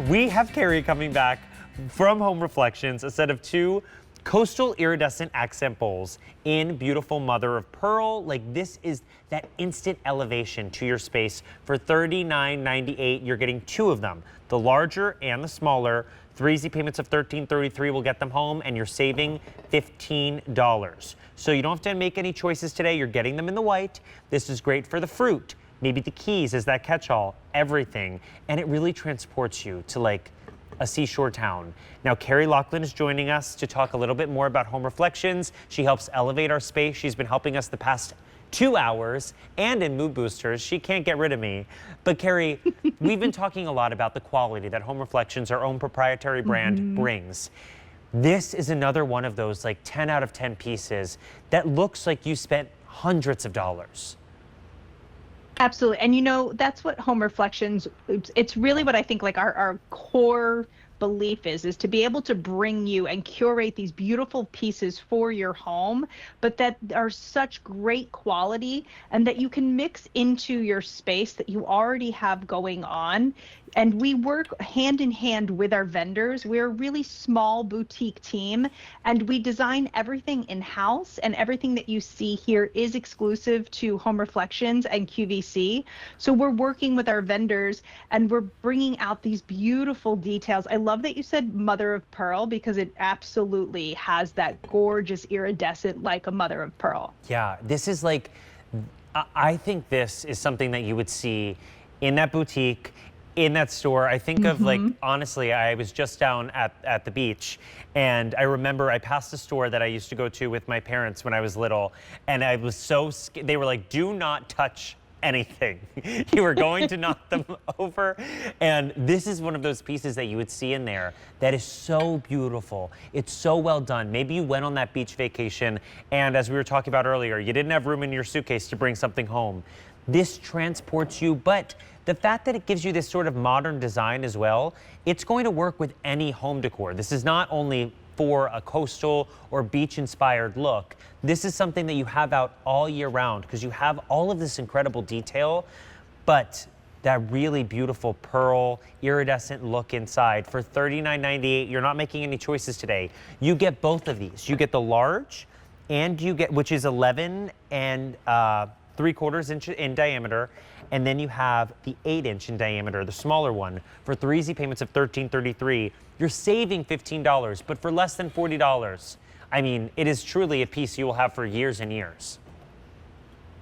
We have Carrie coming back from Home Reflections, a set of 2 coastal iridescent accent bowls in beautiful mother of pearl. Like, this is that instant elevation to your space. For $39.98, you're getting 2 of them, the larger and the smaller. 3 easy payments of $13.33 will get them home, and you're saving $15. So you don't have to make any choices today. You're getting them in the white. This is great for the fruit. Maybe the keys is that catch-all, everything. And it really transports you to like a seashore town. Now, Carrie Laughlin is joining us to talk a little bit more about Home Reflections. She helps elevate our space. She's been helping us the past 2 hours, and in Mood Boosters. She can't get rid of me. But Carrie, we've been talking a lot about the quality that Home Reflections, our own proprietary brand, brings. This is another one of those like 10 out of 10 pieces that looks like you spent hundreds of dollars. Absolutely. And you know, that's what Home Reflections, it's really what I think like our core belief is to be able to bring you and curate these beautiful pieces for your home, but that are such great quality and that you can mix into your space that you already have going on. And we work hand in hand with our vendors. We're a really small boutique team, and we design everything in-house, and everything that you see here is exclusive to Home Reflections and QVC. So we're working with our vendors, and we're bringing out these beautiful details. I love that you said mother of pearl, because it absolutely has that gorgeous iridescent like a mother of pearl. Yeah, this is like, I think this is something that you would see in that boutique, in that store. I think of like, honestly, I was just down at the beach, and I remember I passed a store that I used to go to with my parents when I was little, and I was so scared. They were like, do not touch anything. You were going to knock them over. And this is one of those pieces that you would see in there that is so beautiful. It's so well done. Maybe you went on that beach vacation, and as we were talking about earlier, you didn't have room in your suitcase to bring something home. This transports you, but the fact that it gives you this sort of modern design as well, it's going to work with any home decor. This is not only for a coastal or beach-inspired look. This is something that you have out all year round, because you have all of this incredible detail, but that really beautiful pearl iridescent look inside. For $39.98, you're not making any choices today. You get both of these. You get the large, and you get, which is 11 and 3/4 inch in diameter, and then you have the 8-inch in diameter, the smaller one. For 3 easy payments of $13.33, you're saving $15, but for less than $40. I mean, it is truly a piece you will have for years and years.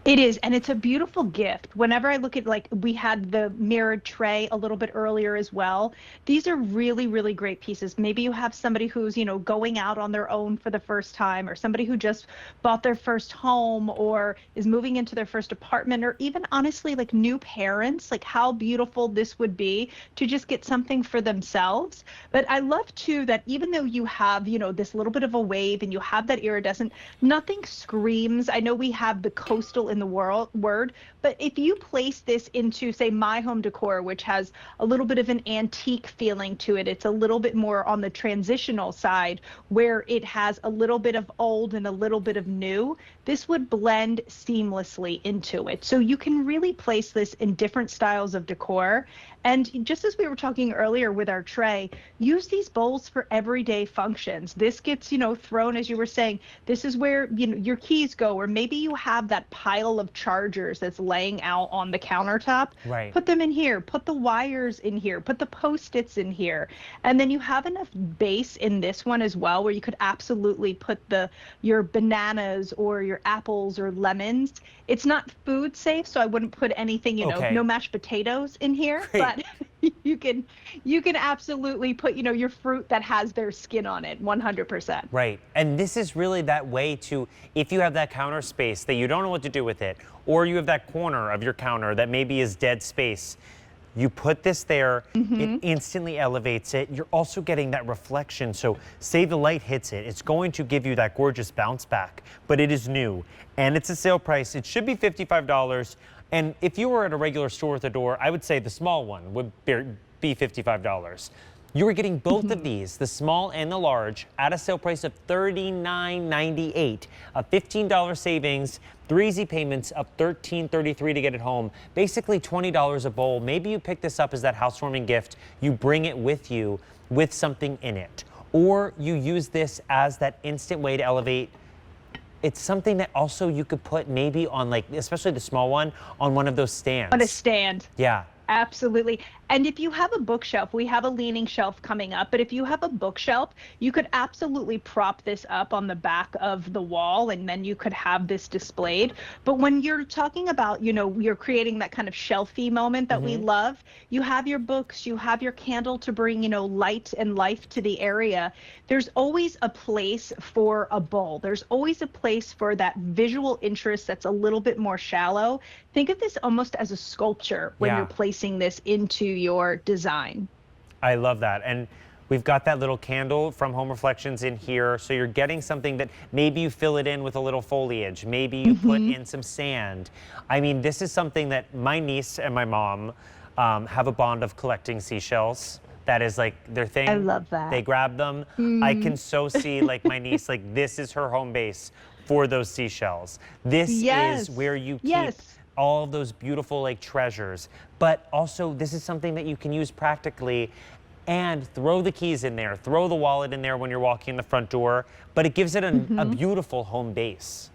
It is, and it's a beautiful gift. Whenever I look at, like, we had the mirrored tray a little bit earlier as well. These are really, really great pieces. Maybe you have somebody who's, you know, going out on their own for the first time, or somebody who just bought their first home or is moving into their first apartment, or even honestly, like new parents, like how beautiful this would be to just get something for themselves. But I love too that even though you have, you know, this little bit of a wave and you have that iridescent, nothing screams. I know we have the coastal in the word, but if you place this into, say, my home decor, which has a little bit of an antique feeling to it, it's a little bit more on the transitional side, where it has a little bit of old and a little bit of new, this would blend seamlessly into it. So you can really place this in different styles of decor. And just as we were talking earlier with our tray, use these bowls for everyday functions. This gets, you know, thrown, as you were saying, this is where, you know, your keys go, or maybe you have that pile of chargers that's laying out on the countertop. Right. Put them in here, put the wires in here, put the Post-its in here. And then you have enough base in this one as well, where you could absolutely put your bananas or your apples or lemons. It's not food safe, so I wouldn't put anything, you know, no mashed potatoes in here. Great. But you can absolutely put, you know, your fruit that has their skin on it, 100%. Right. And this is really that way to, if you have that counter space that you don't know what to do with it, or you have that corner of your counter that maybe is dead space, you put this there, it instantly elevates it. You're also getting that reflection. So say the light hits it, it's going to give you that gorgeous bounce back, but it is new and it's a sale price. It should be $55. And if you were at a regular store with a door, I would say the small one would be $55. You are getting both of these, the small and the large, at a sale price of $39.98, a $15 savings, 3 easy payments of $13.33 to get it home. Basically $20 a bowl. Maybe you pick this up as that housewarming gift. You bring it with you with something in it. Or you use this as that instant way to elevate. It's something that also you could put maybe on, like, especially the small one, on one of those stands. On a stand. Yeah. Absolutely. And if you have a bookshelf, we have a leaning shelf coming up, but if you have a bookshelf, you could absolutely prop this up on the back of the wall, and then you could have this displayed. But when you're talking about, you know, you're creating that kind of shelfy moment that we love, you have your books, you have your candle to bring, you know, light and life to the area. There's always a place for a bowl. There's always a place for that visual interest that's a little bit more shallow. Think of this almost as a sculpture when you're placing this into your design. I love that. And we've got that little candle from Home Reflections in here. So you're getting something that maybe you fill it in with a little foliage. Maybe you put in some sand. I mean, this is something that my niece and my mom have a bond of collecting seashells. That is like their thing. I love that. They grab them. I can so see like my niece, like this is her home base for those seashells. This is where you keep all of those beautiful like treasures. But also this is something that you can use practically, and throw the keys in there, throw the wallet in there when you're walking in the front door, but it gives it a beautiful home base.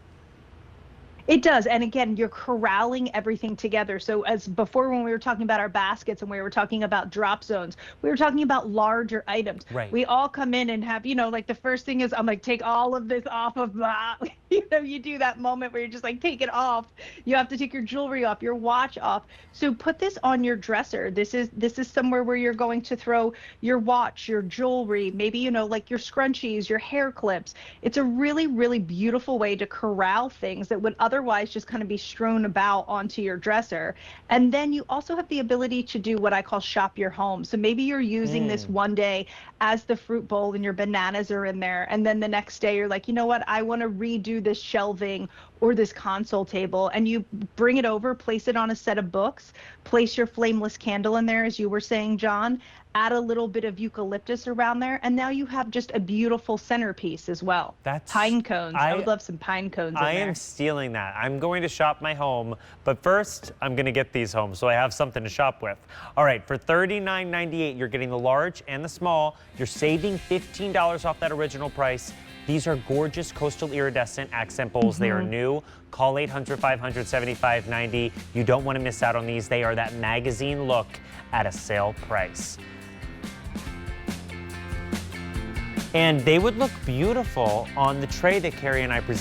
It does. And again, you're corralling everything together. So as before, when we were talking about our baskets and we were talking about drop zones, we were talking about larger items. Right. We all come in and have, you know, like the first thing is I'm like, take all of this off of that. You know, you do that moment where you're just like, take it off. You have to take your jewelry off, your watch off. So put this on your dresser. This is somewhere where you're going to throw your watch, your jewelry, maybe, you know, like your scrunchies, your hair clips. It's a really, really beautiful way to corral things that would otherwise just kind of be strewn about onto your dresser. And then you also have the ability to do what I call shop your home. So maybe you're using this one day as the fruit bowl and your bananas are in there. And then the next day you're like, you know what, I want to redo this shelving or this console table, and you bring it over, place it on a set of books, place your flameless candle in there, as you were saying, John, add a little bit of eucalyptus around there, and now you have just a beautiful centerpiece as well. That's pine cones. I would love some pine cones in there. I am stealing that. I'm going to shop my home, but first I'm going to get these home so I have something to shop with. All right, for $39.98, you're getting the large and the small. You're saving $15 off that original price. These are gorgeous coastal iridescent accent bowls. They are new. Call 800-500-7590. You don't want to miss out on these. They are that magazine look at a sale price. And they would look beautiful on the tray that Carrie and I presented.